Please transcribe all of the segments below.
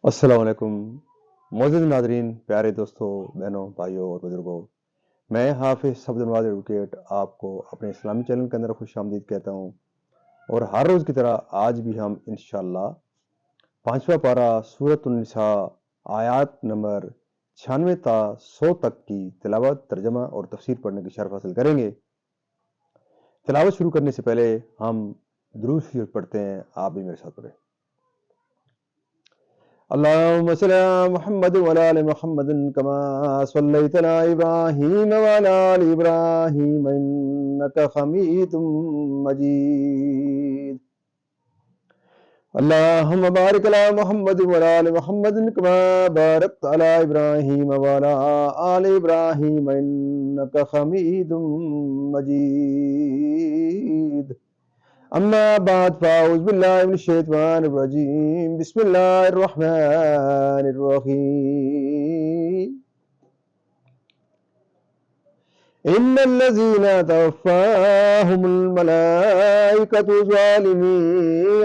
السلام علیکم معزز ناظرین، پیارے دوستوں، بہنوں، بھائیوں اور بزرگوں، میں حافظ صفدر نواز ایڈوکیٹ آپ کو اپنے اسلامی چینل کے اندر خوش آمدید کہتا ہوں، اور ہر روز کی طرح آج بھی ہم انشاءاللہ 5واں پارہ سورۃ النساء آیات نمبر 96 تا 100 تک کی تلاوت، ترجمہ اور تفسیر پڑھنے کی شرف حاصل کریں گے۔ تلاوت شروع کرنے سے پہلے ہم درود شریف پڑھتے ہیں، آپ بھی میرے ساتھ پڑھیں۔ اللهم صل على محمد وعلى ال محمد كما صليت على ابراهيم وعلى ال ابراهيم انك حميد مجيد. اللهم بارك على محمد وعلى ال محمد كما باركت على ابراهيم وعلى ال ابراهيم انك حميد مجيد. اما بعد فاعوذ بالله من الشيطان الرجيم. بسم الله الرحمن الرحيم. ان الذين توفاهم الملائكة ظالمي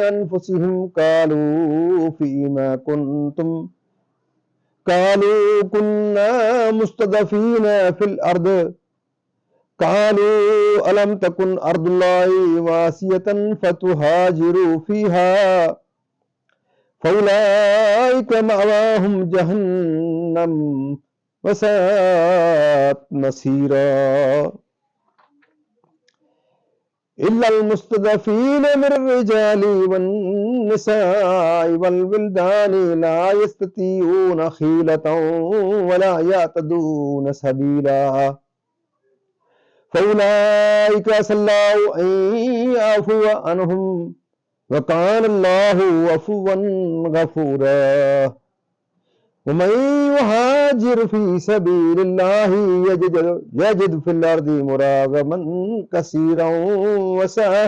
انفسهم قالوا فيما كنتم قالوا كنا مستضعفين في الارض قالوا ألم تكن أرض الله واسعة فتهاجروا فيها فأولئك مأواهم جهنم وساءت مصيرا. إلا المستضعفين من الرجال والنساء والولدان لا يستطيعون حيلة ولا يهتدون سبيلا فأولئك عسى الله أن يعفو عنهم وكان الله عفوا غفورا. ومن يهاجر في سبيل الله يجد في الأرض مراغما كثيرا وسعة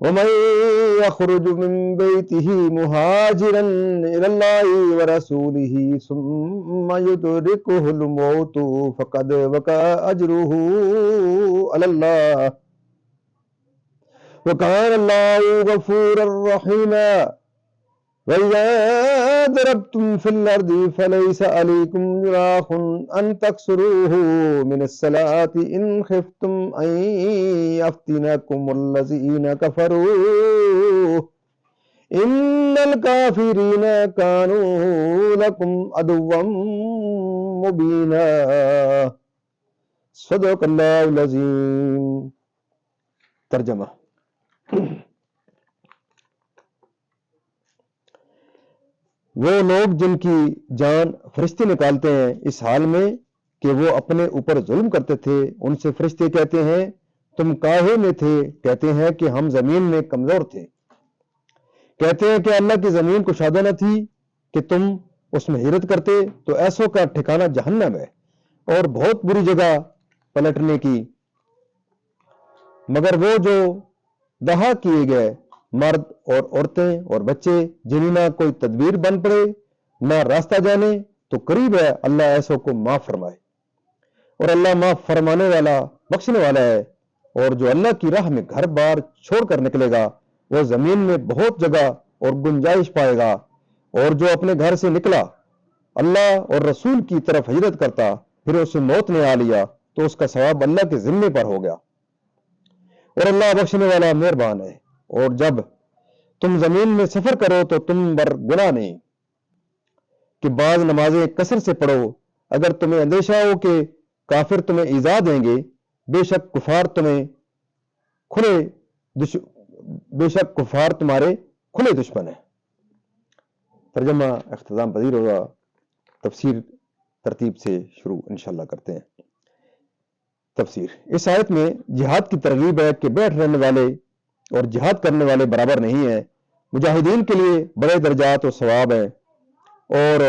ومن يخرج من بيته مهاجرا إلى الله ورسوله ثم يدركه الموت فقد وقع أجره على الله وكان الله غفورا رحيما. وإذا ضربتم في الأرض فليس عليكم جناح أن تقصروا من الصلاة إن خفتم أن يفتنكم الذين كفروا إن الكافرين كانوا لكم عدوا مبينا. صدق اللہ العظیم. ترجمہ. وہ لوگ جن کی جان فرشتے نکالتے ہیں اس حال میں کہ وہ اپنے اوپر ظلم کرتے تھے، ان سے فرشتے کہتے ہیں تم کاہے میں تھے؟ کہتے ہیں کہ ہم زمین میں کمزور تھے. کہتے ہیں کہ اللہ کی زمین کشادہ نہ تھی کہ تم اس میں ہجرت کرتے؟ تو ایسوں کا ٹھکانہ جہنم ہے اور بہت بری جگہ پلٹنے کی. مگر وہ جو دہا کیے گئے مرد اور عورتیں اور بچے جنہیں نہ کوئی تدبیر بن پڑے نہ راستہ جانے، تو قریب ہے اللہ ایسوں کو معاف فرمائے، اور اللہ معاف فرمانے والا بخشنے والا ہے. اور جو اللہ کی راہ میں گھر بار چھوڑ کر نکلے گا وہ زمین میں بہت جگہ اور گنجائش پائے گا، اور جو اپنے گھر سے نکلا اللہ اور رسول کی طرف ہجرت کرتا پھر اسے موت نے آ لیا تو اس کا ثواب اللہ کے ذمے پر ہو گیا، اور اللہ بخشنے والا مہربان ہے. اور جب تم زمین میں سفر کرو تو تم پر گناہ نہیں کہ بعض نمازیں کثر سے پڑھو، اگر تمہیں اندیشہ ہو کہ کافر تمہیں ایذا دیں گے. بے شک کفار تمہارے کھلے دشمن ہیں. ترجمہ اختتام پذیر ہوگا. تفسیر ترتیب سے شروع انشاءاللہ کرتے ہیں. تفسیر. اس آیت میں جہاد کی ترغیب ہے کہ بیٹھ رہنے والے اور جہاد کرنے والے برابر نہیں ہیں. مجاہدین کے لیے بڑے درجات و ثواب ہیں، اور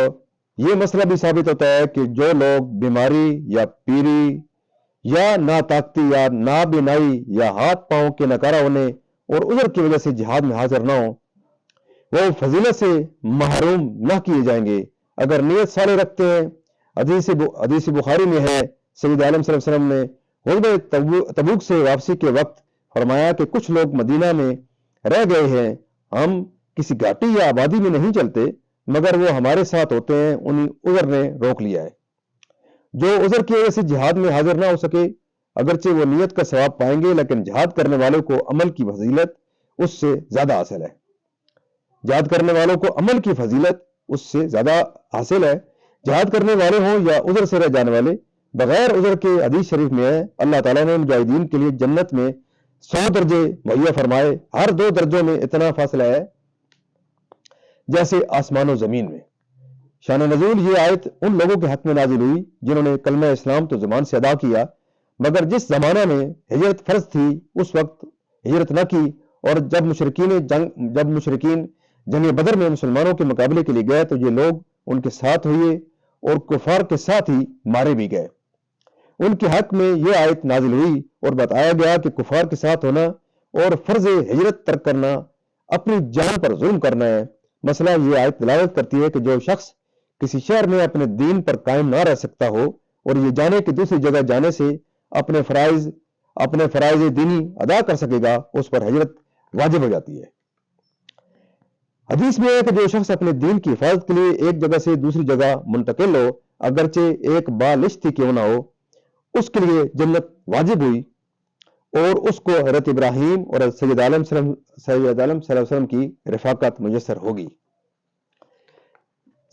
یہ مسئلہ بھی ثابت ہوتا ہے کہ جو لوگ بیماری یا پیری یا ناطاقتی یا نابینائی یا ہاتھ پاؤں کے ناکارہ ہونے اور عذر کی وجہ سے جہاد میں حاضر نہ ہوں وہ فضیلت سے محروم نہ کیے جائیں گے اگر نیت صالح رکھتے ہیں. حدیث بخاری میں ہے سید عالم صلی اللہ علیہ وسلم نے غزوہ تبوک سے واپسی کے وقت فرمایا کہ کچھ لوگ مدینہ میں رہ گئے ہیں، ہم کسی گھاٹی یا آبادی میں نہیں چلتے مگر وہ ہمارے ساتھ ہوتے ہیں، انہیں عذر نے روک لیا ہے۔ جو عذر کی وجہ سے جہاد میں حاضر نہ ہو سکے اگرچہ وہ نیت کا ثواب پائیں گے، لیکن جہاد کرنے والوں کو عمل کی فضیلت اس سے زیادہ حاصل ہے۔ جہاد کرنے والوں کو عمل کی فضیلت اس سے زیادہ حاصل ہے۔ جہاد کرنے والے ہوں یا عذر سے رہ جانے والے، بغیر عذر کے حدیث شریف میں ہے اللہ تعالیٰ نے مجاہدین کے لیے جنت میں 100 درجے مہیا فرمائے، ہر 2 درجوں میں اتنا فاصلہ ہے جیسے آسمان و زمین میں۔ شان نزول یہ آیت ان لوگوں کے حق میں نازل ہوئی جنہوں نے کلمہ اسلام تو زبان سے ادا کیا، مگر جس زمانہ میں ہجرت فرض تھی اس وقت ہجرت نہ کی، اور جب مشرکین جنگ بدر میں مسلمانوں کے مقابلے کے لیے گئے تو یہ لوگ ان کے ساتھ ہوئے اور کفار کے ساتھ ہی مارے بھی گئے۔ ان کے حق میں یہ آیت نازل ہوئی اور بتایا گیا کہ کفار کے ساتھ ہونا اور فرض ہجرت ترک کرنا اپنی جان پر ظلم کرنا ہے۔ مسئلہ یہ آیت دلالت کرتی ہے کہ جو شخص کسی شہر میں اپنے دین پر قائم نہ رہ سکتا ہو اور یہ جانے کہ دوسری جگہ جانے سے اپنے فرائض دینی ادا کر سکے گا، اس پر ہجرت واجب ہو جاتی ہے۔ حدیث میں ہے کہ جو شخص اپنے دین کی حفاظت کے لیے ایک جگہ سے دوسری جگہ منتقل ہو اگرچہ ایک بالشتی کیوں نہ ہو، اس کے لیے جنت واجب ہوئی اور اس کو حضرت ابراہیم اور سید عالم صلی اللہ علیہ وسلم کی رفاقت میسر ہوگی۔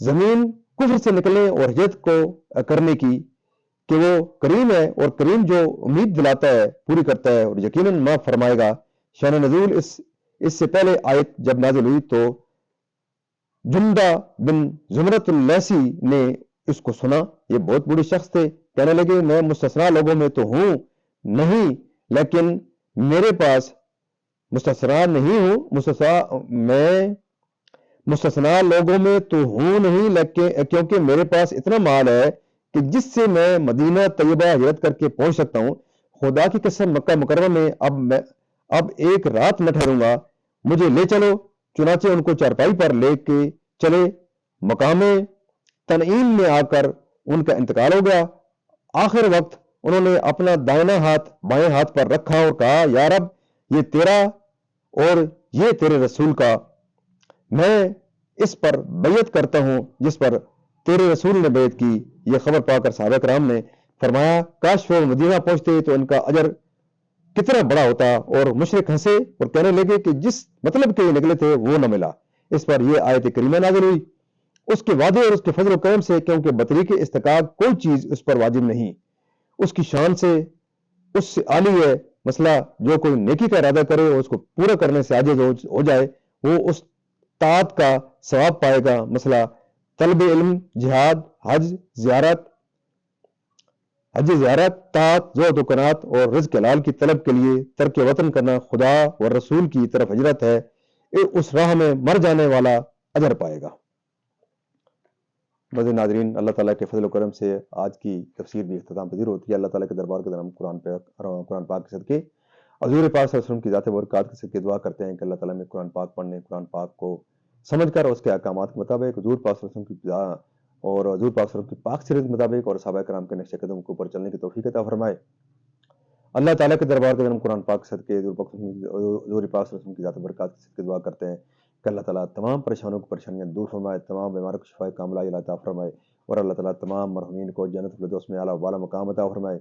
زمین کفر سے نکلنے اور ہجرت کو کرنے کی کہ وہ کریم ہے، اور کریم جو امید دلاتا ہے پوری کرتا ہے اور یقیناً معاف فرمائے گا۔ شان نزول اس سے پہلے آیت جب نازل ہوئی تو جندہ بن زمرت اللیسی نے اس کو سنا، یہ بہت بڑے شخص تھے، کہنے لگے میں مستثنا لوگوں میں تو ہوں نہیں، لیکن میرے پاس مستثنا لوگوں میں تو ہوں نہیں، لیکن کیونکہ میرے پاس اتنا مال ہے کہ جس سے میں مدینہ طیبہ ہجرت کر کے پہنچ سکتا ہوں۔ خدا کی قسم مکہ مکرمہ میں اب ایک رات نہ ٹھہروں گا، مجھے لے چلو۔ چنانچہ ان کو چارپائی پر لے کے چلے۔ مقام تنعیم میں آ کر ان کا انتقال ہو گیا۔ آخر وقت انہوں نے اپنا دائنا ہاتھ بائیں ہاتھ پر رکھا اور کہا یا رب، یہ تیرا اور یہ تیرے رسول کا، میں اس پر بیعت کرتا ہوں جس پر تیرے رسول نے بیعت کی۔ یہ خبر پا کر صحابہ کرام نے فرمایا کاش وہ مدینہ پہنچتے تو ان کا اجر کتنا بڑا ہوتا، اور مشرک ہنسے اور کہنے لگے کہ جس مطلب کے لیے نکلے تھے وہ نہ ملا۔ اس پر یہ آیت کریمہ نازل ہوئی اس کے وعدے اور اس کے فضل و کرم سے، کیونکہ بطریق استقاق کوئی چیز اس پر واجب نہیں، اس کی شان سے اس سے عالی ہے۔ مسئلہ جو کوئی نیکی کا ارادہ کرے اور اس کو پورا کرنے سے عاجز ہو جائے وہ اس طاعت کا ثواب پائے گا۔ مسئلہ طلب علم، جہاد، حج زیارت، طاعت، زہد و قناعت اور رزق حلال کی طلب کے لیے ترک وطن کرنا خدا و رسول کی طرف ہجرت ہے، اس راہ میں مر جانے والا اجر پائے گا۔ مزید ناظرین، اللہ تعالیٰ کے فضل و کرم سے آج کی تفسیر بھی اختتام پذیر ہوتی ہے۔ اللہ تعالیٰ کے دربار کے درم قرآن پاک کے صدقے حضور پاک صلی اللہ علیہ وسلم کی ذات برکات کے صدقے دعا کرتے ہیں کہ اللہ تعالیٰ میں قرآن پاک پڑھنے، قرآن پاک کو سمجھ کر اس کے احکامات کے مطابق حضور پاک صلی اللہ علیہ وسلم کی اور حضور پاک صلی اللہ علیہ وسلم کی پاک سیرت کے مطابق اور صحابہ کرام کے نقش قدم کے اوپر چلنے کی توفیق عطا فرمائے۔ اللہ تعالیٰ کے دربار کے درم قرآن پاک کے صدقے حضور پاک صلی اللہ علیہ وسلم کی ذات برکات کے صدقے دعا کرتے ہیں کہ اللہ تعالیٰ تمام پریشانوں کو پریشانیاں دور فرمائے، تمام بیماروں کو شفائے کاملہ عطا فرمائے، اور اللہ تعالیٰ تمام مرحومین کو جنت الفردوس میں اعلیٰ والا مقام عطا فرمائے۔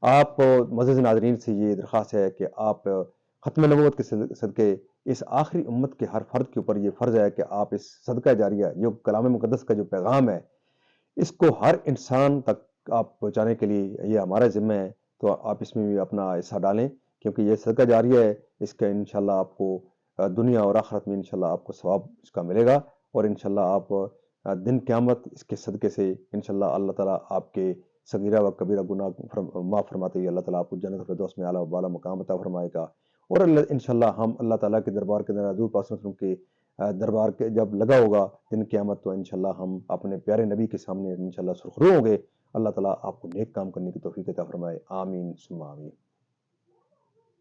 آپ معزز ناظرین سے یہ درخواست ہے کہ آپ ختم نبوت کے صدقے اس آخری امت کے ہر فرد کے اوپر یہ فرض ہے کہ آپ اس صدقہ جاریہ جو کلام مقدس کا جو پیغام ہے اس کو ہر انسان تک آپ پہنچانے کے لیے یہ ہمارا ذمہ ہے، تو آپ اس میں بھی اپنا حصہ ڈالیں، کیونکہ یہ صدقہ جاریہ ہے، اس کا انشاءاللہ آپ کو دنیا اور آخرت میں انشاءاللہ آپ کو ثواب اس کا ملے گا، اور انشاءاللہ آپ دن قیامت اس کے صدقے سے انشاءاللہ اللہ تعالیٰ آپ کے صغیرہ و کبیرہ گناہ معاف فرماتے ہوئے اللہ تعالیٰ آپ کو جنت الفردوس میں اعلیٰ والا مقام عطا فرمائے گا۔ اور انشاءاللہ ہم اللہ تعالیٰ کے دربار کے اندر حضور پاک صلی اللہ علیہ وسلم کے دربار کے جب لگا ہوگا دن قیامت تو انشاءاللہ ہم اپنے پیارے نبی کے سامنے انشاءاللہ سرخرو ہوں گے۔ اللہ تعالیٰ آپ کو نیک کام کرنے کی توفیق عطا فرمائے، آمین ثم آمین۔